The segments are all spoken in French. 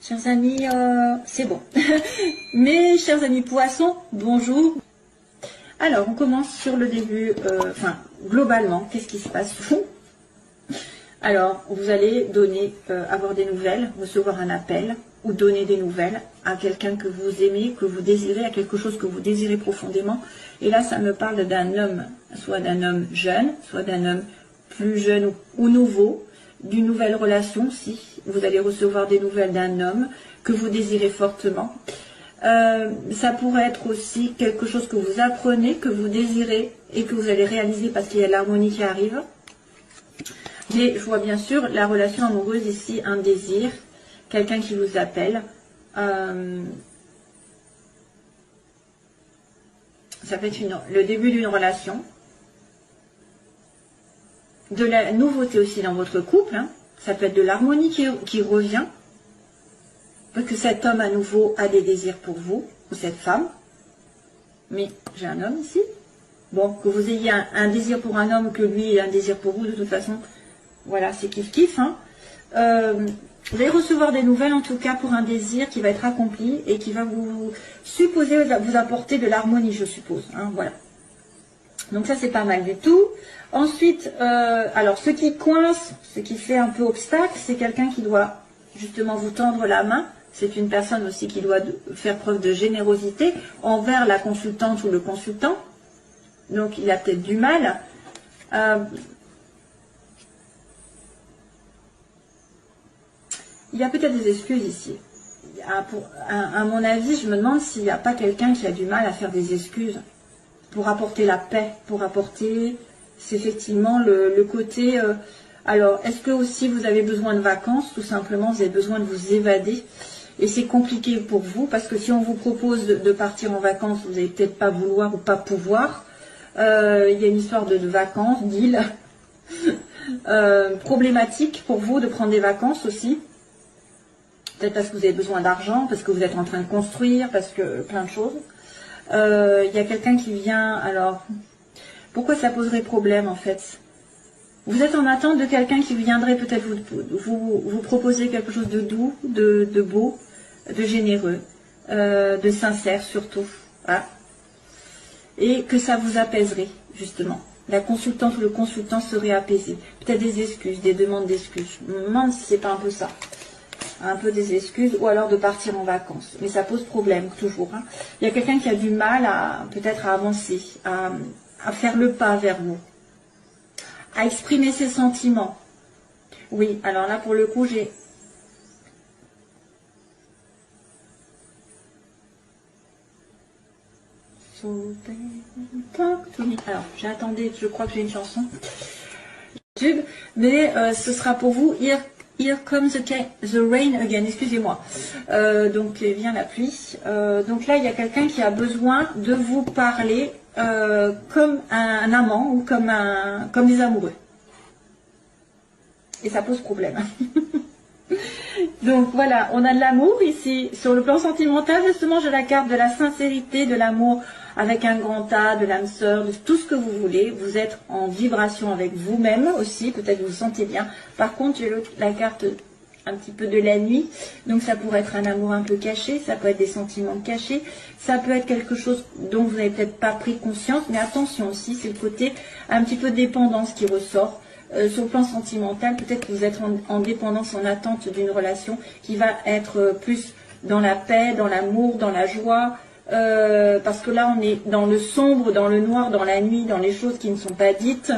Chers amis, c'est bon. Mes chers amis poissons, bonjour. Alors, on commence sur le début, globalement, qu'est-ce qui se passe? Alors, vous allez donner, avoir des nouvelles, recevoir un appel, ou donner des nouvelles à quelqu'un que vous aimez, que vous désirez, à quelque chose que vous désirez profondément. Et là, ça me parle d'un homme, soit d'un homme jeune, soit d'un homme plus jeune ou nouveau, d'une nouvelle relation, si vous allez recevoir des nouvelles d'un homme que vous désirez fortement. Ça pourrait être aussi quelque chose que vous apprenez, que vous désirez et que vous allez réaliser parce qu'il y a l'harmonie qui arrive. Mais je vois bien sûr la relation amoureuse ici, un désir, quelqu'un qui vous appelle. Ça peut être le début d'une relation. De la nouveauté aussi dans votre couple. Hein. Ça peut être de l'harmonie qui revient. Parce que cet homme à nouveau a des désirs pour vous, ou cette femme. Mais j'ai un homme ici. Bon, que vous ayez un désir pour un homme, que lui ait un désir pour vous, de toute façon, voilà, c'est kiff-kiff. Hein. Vous allez recevoir des nouvelles, en tout cas, pour un désir qui va être accompli et qui va vous apporter de l'harmonie, je suppose. Hein, voilà. Donc ça, c'est pas mal du tout. Ensuite, alors, ce qui coince, ce qui fait un peu obstacle, c'est quelqu'un qui doit justement vous tendre la main. C'est une personne aussi qui doit faire preuve de générosité envers la consultante ou le consultant. Donc, il a peut-être du mal. Il y a peut-être des excuses ici. À mon avis, je me demande s'il n'y a pas quelqu'un qui a du mal à faire des excuses pour apporter la paix, pour apporter, c'est effectivement le côté... alors, est-ce que aussi vous avez besoin de vacances? Tout simplement, vous avez besoin de vous évader. Et c'est compliqué pour vous, parce que si on vous propose de partir en vacances, vous n'allez peut-être pas vouloir ou pas pouvoir. Il y a une histoire de vacances, d'île. Problématique pour vous de prendre des vacances aussi. Peut-être parce que vous avez besoin d'argent, parce que vous êtes en train de construire, parce que plein de choses. Il y a quelqu'un qui vient, alors, pourquoi ça poserait problème en fait? Vous êtes en attente de quelqu'un qui viendrait peut-être vous proposer quelque chose de doux, de beau, de généreux, de sincère surtout. Voilà. Et que ça vous apaiserait, justement. La consultante ou le consultant serait apaisé. Peut-être des excuses, des demandes d'excuses. Je me demande si c'est pas un peu ça. Un peu des excuses, ou alors de partir en vacances. Mais ça pose problème, toujours. Hein. Il y a quelqu'un qui a du mal à peut-être à avancer, à faire le pas vers vous, à exprimer ses sentiments. Oui, alors là, pour le coup, j'ai... Alors, j'attendais, je crois que j'ai une chanson. Mais ce sera pour vous, Here comes the rain again, excusez-moi. Donc, vient la pluie. Donc là, il y a quelqu'un qui a besoin de vous parler comme un amant ou comme des amoureux. Et ça pose problème. Donc voilà, on a de l'amour ici. Sur le plan sentimental, justement, j'ai la carte de la sincérité, de l'amour avec un grand A, de l'âme sœur, de tout ce que vous voulez. Vous êtes en vibration avec vous-même aussi, peut-être vous vous sentez bien. Par contre, j'ai la carte un petit peu de la nuit, donc ça pourrait être un amour un peu caché, ça peut être des sentiments cachés, ça peut être quelque chose dont vous n'avez peut-être pas pris conscience, mais attention aussi, c'est le côté un petit peu de dépendance qui ressort. Sur le plan sentimental, peut-être que vous êtes en dépendance, en attente d'une relation qui va être plus dans la paix, dans l'amour, dans la joie, parce que là on est dans le sombre, dans le noir, dans la nuit, dans les choses qui ne sont pas dites.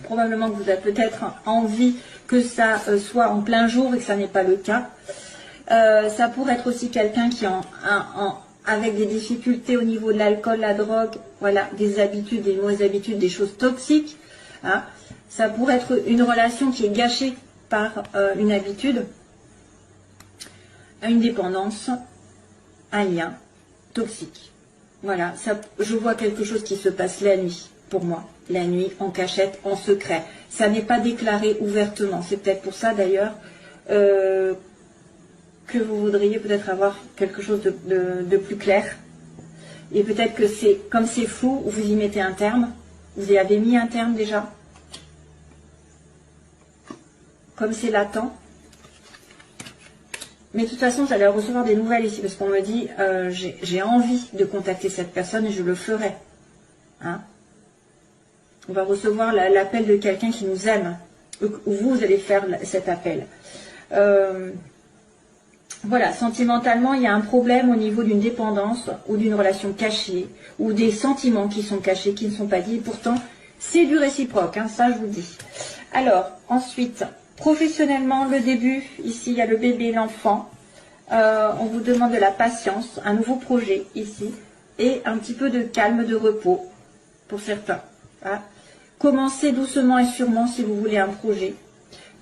Probablement que vous avez peut-être envie que ça soit en plein jour et que ça n'est pas le cas. Ça pourrait être aussi quelqu'un qui avec des difficultés au niveau de l'alcool, la drogue, voilà, des habitudes, des mauvaises habitudes, des choses toxiques. Hein. Ça pourrait être une relation qui est gâchée par une habitude, une dépendance, un lien toxique. Voilà, ça, je vois quelque chose qui se passe la nuit, pour moi. La nuit, en cachette, en secret. Ça n'est pas déclaré ouvertement. C'est peut-être pour ça d'ailleurs que vous voudriez peut-être avoir quelque chose de plus clair. Et peut-être que c'est, comme c'est flou, vous y mettez un terme. Vous y avez mis un terme déjà. Comme c'est latent, Mais de toute façon, vous allez recevoir des nouvelles ici, parce qu'on me dit, j'ai envie de contacter cette personne et je le ferai. Hein? On va recevoir l'appel de quelqu'un qui nous aime, ou vous allez faire cet appel. Voilà, sentimentalement, il y a un problème au niveau d'une dépendance ou d'une relation cachée, ou des sentiments qui sont cachés, qui ne sont pas dits. Pourtant, c'est du réciproque, hein, ça je vous dis. Alors, ensuite, professionnellement, le début, ici il y a le bébé, l'enfant. On vous demande de la patience, un nouveau projet ici, et un petit peu de calme, de repos, pour certains. Hein. Commencez doucement et sûrement si vous voulez un projet.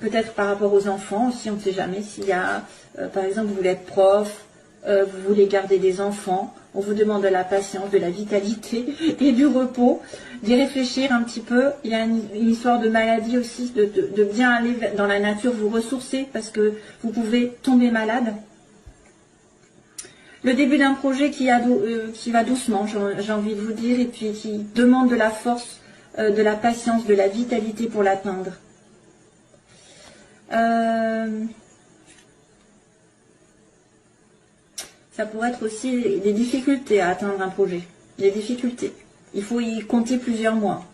Peut-être par rapport aux enfants aussi, on ne sait jamais. S'il y a, par exemple, vous voulez être prof, vous voulez garder des enfants, on vous demande de la patience, de la vitalité et du repos, d'y réfléchir un petit peu. Il y a une histoire de maladie aussi, de bien aller dans la nature, vous ressourcer, parce que vous pouvez tomber malade. Le début d'un projet qui va doucement, j'ai envie de vous dire, et puis qui demande de la force, de la patience, de la vitalité pour l'atteindre. Ça pourrait être aussi des difficultés à atteindre un projet. Des difficultés. Il faut y compter plusieurs mois.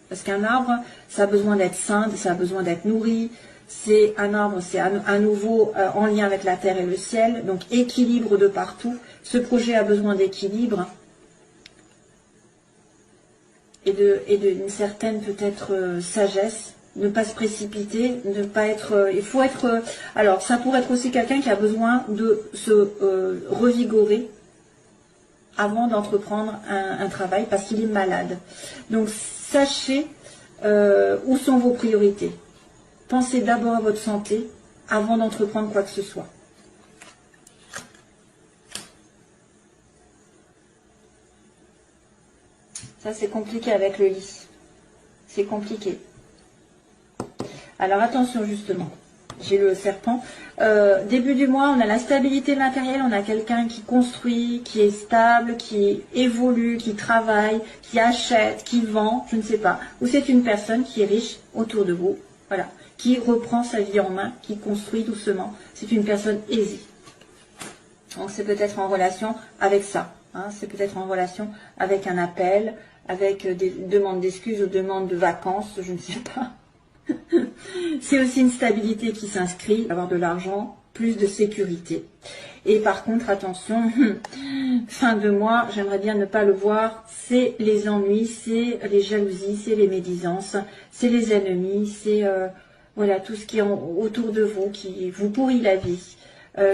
Parce qu'un arbre, ça a besoin d'être sain, ça a besoin d'être nourri. C'est un arbre, c'est à nouveau en lien avec la terre et le ciel. Donc équilibre de partout. Ce projet a besoin d'équilibre. Et d'une certaine peut-être sagesse. Ne pas se précipiter, ne pas être... il faut être... alors, ça pourrait être aussi quelqu'un qui a besoin de se revigorer avant d'entreprendre un travail parce qu'il est malade. Donc, sachez où sont vos priorités. Pensez d'abord à votre santé avant d'entreprendre quoi que ce soit. Ça, c'est compliqué avec le lit. C'est compliqué. Alors attention justement, j'ai le serpent. Début du mois, on a la stabilité matérielle, on a quelqu'un qui construit, qui est stable, qui évolue, qui travaille, qui achète, qui vend, je ne sais pas. Ou c'est une personne qui est riche autour de vous, voilà, qui reprend sa vie en main, qui construit doucement. C'est une personne aisée. Donc c'est peut-être en relation avec ça, hein, c'est peut-être en relation avec un appel, avec des demandes d'excuses ou demandes de vacances, je ne sais pas. C'est aussi une stabilité qui s'inscrit, avoir de l'argent, plus de sécurité. Et par contre, attention, fin de mois, j'aimerais bien ne pas le voir, c'est les ennuis, c'est les jalousies, c'est les médisances, c'est les ennemis, c'est voilà tout ce qui est autour de vous, qui vous pourrit la vie,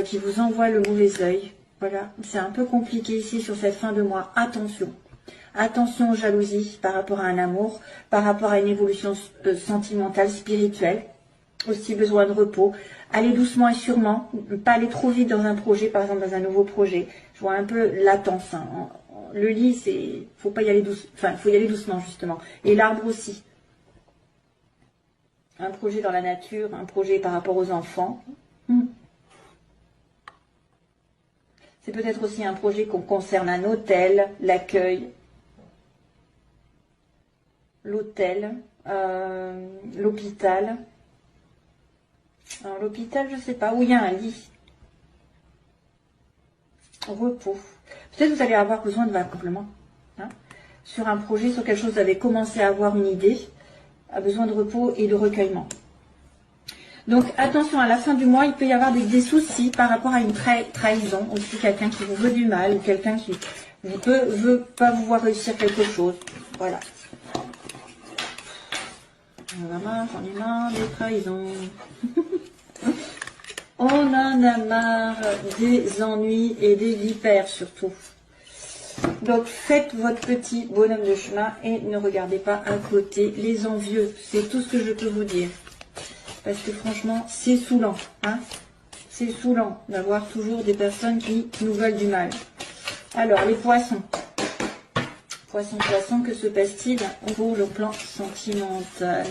qui vous envoie le mauvais œil. Voilà, c'est un peu compliqué ici sur cette fin de mois. Attention. Attention aux jalousies par rapport à un amour, par rapport à une évolution sentimentale, spirituelle. Aussi besoin de repos. Allez doucement et sûrement, pas aller trop vite dans un projet, par exemple dans un nouveau projet. Je vois un peu latence. Hein. Le lit, c'est, faut pas y aller doucement, enfin, faut y aller doucement justement. Et l'arbre aussi. Un projet dans la nature, un projet par rapport aux enfants. C'est peut-être aussi un projet qu'on concerne un hôtel, l'accueil. L'hôtel, l'hôpital. Alors l'hôpital, je ne sais pas, où il y a un lit. Repos. Peut-être vous allez avoir besoin de complément. Hein, sur un projet, sur quelque chose, vous avez commencé à avoir une idée, a besoin de repos et de recueillement. Donc attention, à la fin du mois, il peut y avoir des soucis par rapport à une trahison. Aussi quelqu'un qui vous veut du mal, ou quelqu'un qui veut pas vous voir réussir quelque chose. Voilà. On en a marre des trahisons. On en a marre des ennuis et des vipères surtout. Donc faites votre petit bonhomme de chemin et ne regardez pas à côté les envieux. C'est tout ce que je peux vous dire. Parce que franchement, c'est saoulant. Hein, c'est saoulant d'avoir toujours des personnes qui nous veulent du mal. Alors, les poissons. Poisson, que se passe-t-il pour le plan sentimental?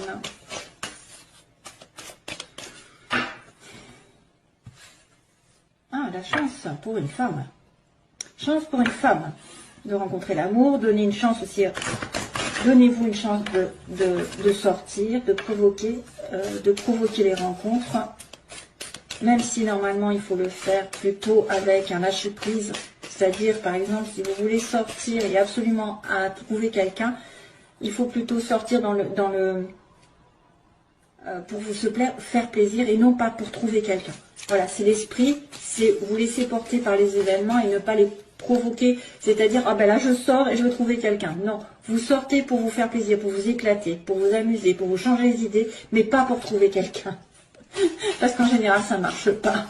Ah, la chance pour une femme. Chance pour une femme de rencontrer l'amour. Donnez une chance aussi. Donnez-vous une chance de sortir, de provoquer les rencontres. même si normalement il faut le faire plutôt avec un lâcher-prise, c'est-à-dire par exemple si vous voulez sortir et absolument à trouver quelqu'un, il faut plutôt sortir pour faire plaisir et non pas pour trouver quelqu'un. Voilà, c'est l'esprit, c'est vous laisser porter par les événements et ne pas les provoquer, c'est-à-dire, ah ben là je sors et je veux trouver quelqu'un. Non, vous sortez pour vous faire plaisir, pour vous éclater, pour vous amuser, pour vous changer les idées, mais pas pour trouver quelqu'un. Parce qu'en général, ça ne marche pas.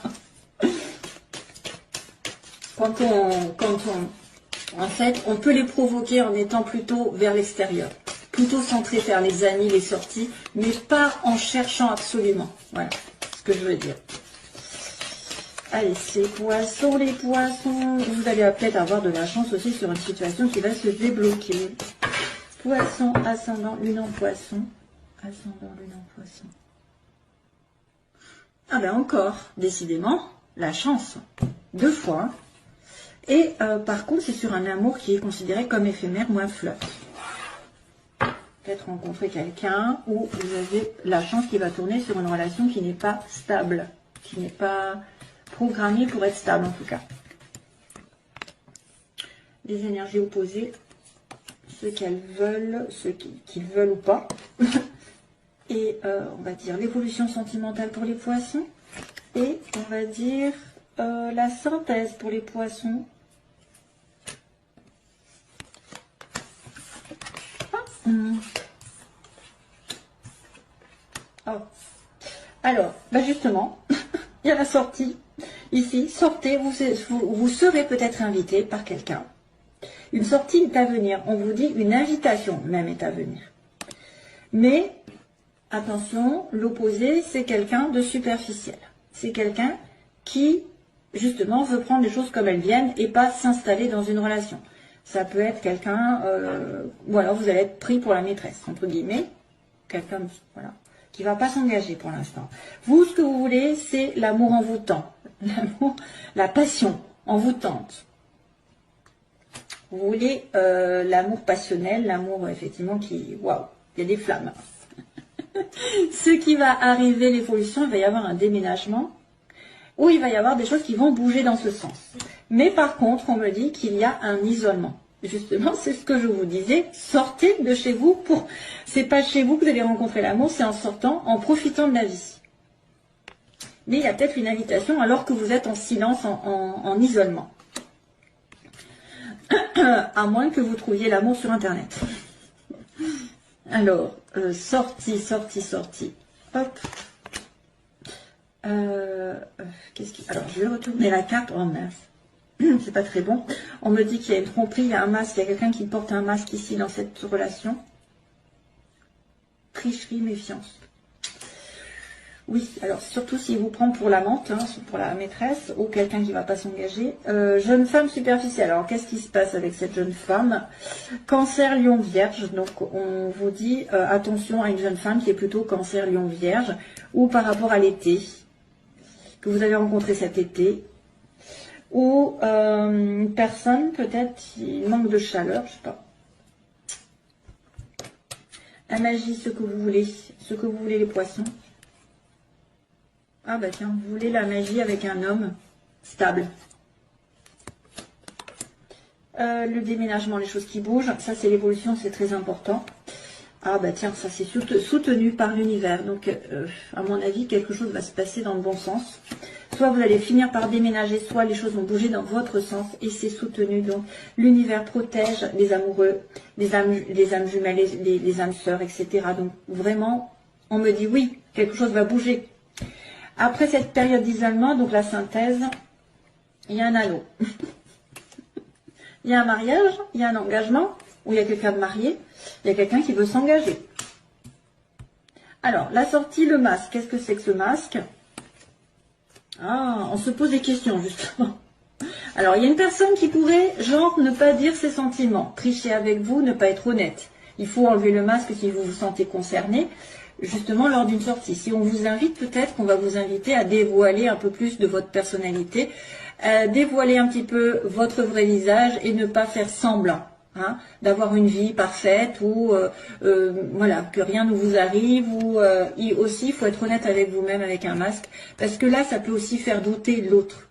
En fait, on peut les provoquer en étant plutôt vers l'extérieur, plutôt centré vers les amis, les sorties, mais pas en cherchant absolument. Voilà ce que je veux dire. Allez, c'est poissons, les poissons. Vous allez peut-être avoir de la chance aussi sur une situation qui va se débloquer. Poisson, ascendant, lune en poisson. Ascendant, lune en poisson. Ah ben encore, décidément, la chance. 2 fois. Et par contre, c'est sur un amour qui est considéré comme éphémère ou un flirt. Peut-être rencontrer quelqu'un où vous avez la chance qui va tourner sur une relation qui n'est pas stable, qui n'est pas programmée pour être stable en tout cas. Les énergies opposées, ce qu'elles veulent, ce qu'ils veulent ou pas. Et on va dire l'évolution sentimentale pour les poissons. Et on va dire la synthèse pour les poissons. Oh. Alors, bah justement, il y a la sortie. Ici, sortez, vous serez peut-être invité par quelqu'un. Une sortie est à venir. On vous dit une invitation même est à venir. Mais, attention, l'opposé, c'est quelqu'un de superficiel. C'est quelqu'un qui, justement, veut prendre les choses comme elles viennent et pas s'installer dans une relation. Ça peut être quelqu'un, ou alors vous allez être pris pour la maîtresse, entre guillemets. Quelqu'un, voilà, qui ne va pas s'engager pour l'instant. Vous, ce que vous voulez, c'est l'amour envoûtant. L'amour, la passion envoûtante. Vous voulez l'amour passionnel, l'amour, effectivement, qui, waouh, il y a des flammes. Ce qui va arriver, l'évolution, il va y avoir un déménagement, où il va y avoir des choses qui vont bouger dans ce sens. Mais par contre, on me dit qu'il y a un isolement. Justement, c'est ce que je vous disais, sortez de chez vous pour... C'est pas chez vous que vous allez rencontrer l'amour, c'est en sortant, en profitant de la vie. Mais il y a peut-être une invitation alors que vous êtes en silence, en isolement. À moins que vous trouviez l'amour sur Internet. Alors, sortie. Hop. Alors, je vais retourner la carte. Oh mince. C'est pas très bon. On me dit qu'il y a une tromperie, il y a un masque, il y a quelqu'un qui porte un masque ici dans cette relation. Tricherie, méfiance. Oui, alors surtout s'il vous prend pour l'amante, hein, pour la maîtresse, ou quelqu'un qui ne va pas s'engager. Jeune femme superficielle. Alors qu'est-ce qui se passe avec cette jeune femme? Cancer, lion, vierge. Donc on vous dit attention à une jeune femme qui est plutôt cancer, lion, vierge, ou par rapport à l'été, que vous avez rencontré cet été. Ou une personne peut-être qui manque de chaleur, je sais pas. La magie, ce que vous voulez les poissons. Ah bah tiens, vous voulez la magie avec un homme stable. Le déménagement, les choses qui bougent, ça c'est l'évolution, c'est très important. Ah bah tiens, ça c'est soutenu par l'univers. Donc à mon avis, quelque chose va se passer dans le bon sens. Soit vous allez finir par déménager, soit les choses vont bouger dans votre sens et c'est soutenu. Donc l'univers protège les amoureux, les âmes jumelles, les âmes sœurs, etc. Donc vraiment, on me dit oui, quelque chose va bouger. Après cette période d'isolement, donc la synthèse, il y a un anneau. Il y a un mariage, il y a un engagement, où il y a quelqu'un de marié, il y a quelqu'un qui veut s'engager. Alors, la sortie, le masque. Qu'est-ce que c'est que ce masque? Ah, on se pose des questions, justement. Alors, il y a une personne qui pourrait, genre, ne pas dire ses sentiments, tricher avec vous, ne pas être honnête. Il faut enlever le masque si vous vous sentez concerné, justement, lors d'une sortie. Si on vous invite, peut-être qu'on va vous inviter à dévoiler un peu plus de votre personnalité, dévoiler un petit peu votre vrai visage et ne pas faire semblant. hein, d'avoir une vie parfaite ou voilà, que rien ne vous arrive, ou aussi il faut être honnête avec vous-même avec un masque, parce que là ça peut aussi faire douter l'autre.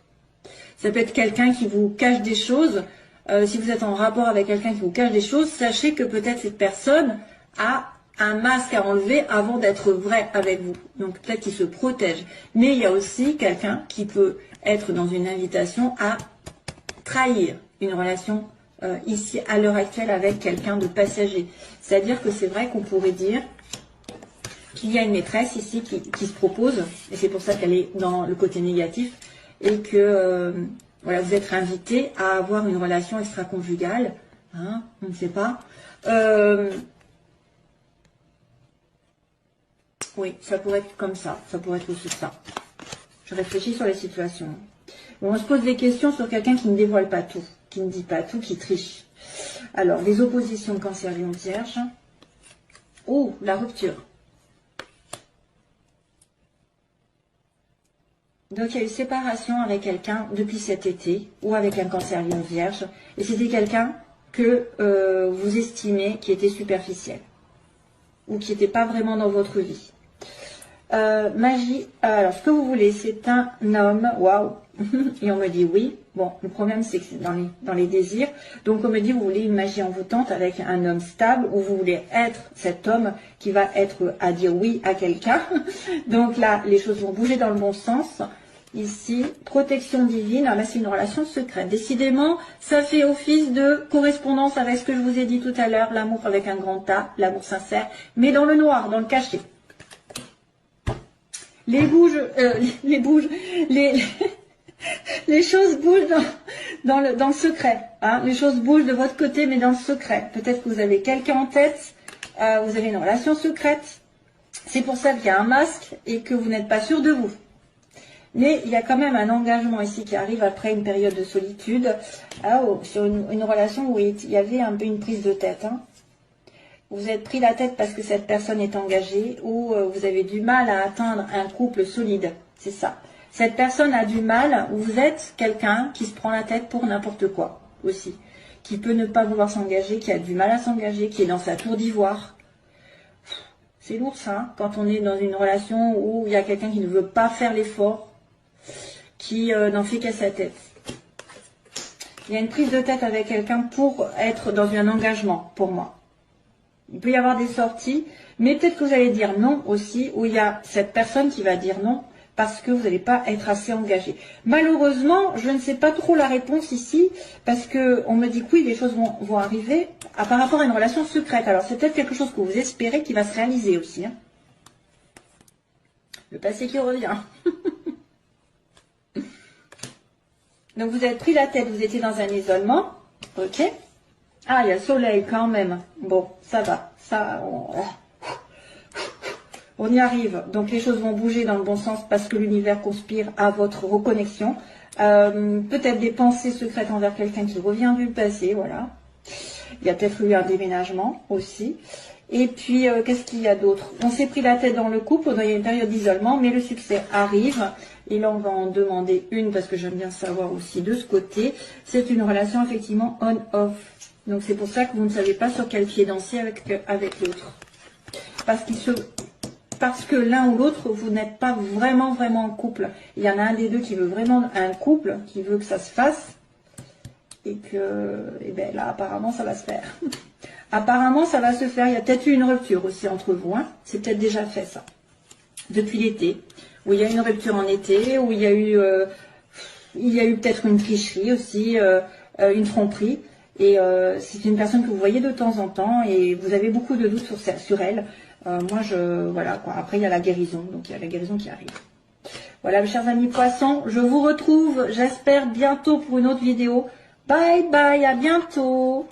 Ça peut être quelqu'un qui vous cache des choses. Si vous êtes en rapport avec quelqu'un qui vous cache des choses, sachez que peut-être cette personne a un masque à enlever avant d'être vrai avec vous. Donc peut-être qu'il se protège. Mais il y a aussi quelqu'un qui peut être dans une invitation à trahir une relation ici à l'heure actuelle avec quelqu'un de passager. C'est-à-dire que c'est vrai qu'on pourrait dire qu'il y a une maîtresse ici qui se propose, et c'est pour ça qu'elle est dans le côté négatif, et que voilà, vous êtes invité à avoir une relation extra-conjugale, hein, on ne sait pas. Oui, ça pourrait être comme ça pourrait être aussi ça. Je réfléchis sur les situations. Bon, on se pose des questions sur quelqu'un qui ne dévoile pas tout, qui ne dit pas tout, qui triche. Alors, les oppositions de Cancer, Lion, Vierge. Oh, la rupture. Donc, il y a eu séparation avec quelqu'un depuis cet été, ou avec un Cancer, Lion, Vierge, et c'était quelqu'un que vous estimez qui était superficiel, ou qui n'était pas vraiment dans votre vie. Magie, alors ce que vous voulez, c'est un homme, waouh, et on me dit oui. Bon, le problème c'est que c'est dans les désirs, donc on me dit vous voulez une magie envoûtante avec un homme stable, ou vous voulez être cet homme qui va être à dire oui à quelqu'un. Donc là, les choses vont bouger dans le bon sens. Ici, protection divine, là c'est une relation secrète. Décidément, ça fait office de correspondance avec ce que je vous ai dit tout à l'heure, l'amour avec un grand A, l'amour sincère, mais dans le noir, dans le cachet. Les choses bougent dans le secret. Hein. Les choses bougent de votre côté, mais dans le secret. Peut-être que vous avez quelqu'un en tête, vous avez une relation secrète. C'est pour ça qu'il y a un masque et que vous n'êtes pas sûr de vous. Mais il y a quand même un engagement ici qui arrive après une période de solitude. Sur une relation où il y avait un peu une prise de tête. Hein. Vous êtes pris la tête parce que cette personne est engagée, ou vous avez du mal à atteindre un couple solide. C'est ça. Cette personne a du mal, ou vous êtes quelqu'un qui se prend la tête pour n'importe quoi aussi. Qui peut ne pas vouloir s'engager, qui a du mal à s'engager, qui est dans sa tour d'ivoire. C'est lourd ça, hein, quand on est dans une relation où il y a quelqu'un qui ne veut pas faire l'effort, qui n'en fait qu'à sa tête. Il y a une prise de tête avec quelqu'un pour être dans un engagement, pour moi. Il peut y avoir des sorties, mais peut-être que vous allez dire non aussi, où il y a cette personne qui va dire non, parce que vous n'allez pas être assez engagé. Malheureusement, je ne sais pas trop la réponse ici, parce qu'on me dit que oui, les choses vont arriver par rapport à une relation secrète. Alors c'est peut-être quelque chose que vous espérez qui va se réaliser aussi. Hein. Le passé qui revient. Donc vous êtes pris la tête, vous étiez dans un isolement, ok. Ah, il y a le soleil quand même. Bon, ça va. On y arrive. Donc les choses vont bouger dans le bon sens parce que l'univers conspire à votre reconnexion. Peut-être des pensées secrètes envers quelqu'un qui revient du passé, voilà. Il y a peut-être eu un déménagement aussi. Et puis, qu'est-ce qu'il y a d'autre? On s'est pris la tête dans le couple, il y a une période d'isolement, mais le succès arrive. Et là, on va en demander une parce que j'aime bien savoir aussi de ce côté. C'est une relation effectivement on-off. Donc c'est pour ça que vous ne savez pas sur quel pied danser avec l'autre. Parce que l'un ou l'autre, vous n'êtes pas vraiment en couple. Il y en a un des deux qui veut vraiment un couple, qui veut que ça se fasse. Et bien là, apparemment, ça va se faire. Apparemment, ça va se faire. Il y a peut-être eu une rupture aussi entre vous. Hein. C'est peut-être déjà fait ça. Depuis l'été. Où il y a une rupture en été, où il y a eu peut-être une tricherie aussi, une tromperie. Et c'est une personne que vous voyez de temps en temps et vous avez beaucoup de doutes sur elle. Voilà quoi. Après, il y a la guérison. Donc, il y a la guérison qui arrive. Voilà, mes chers amis poissons. Je vous retrouve, j'espère, bientôt pour une autre vidéo. Bye bye, à bientôt.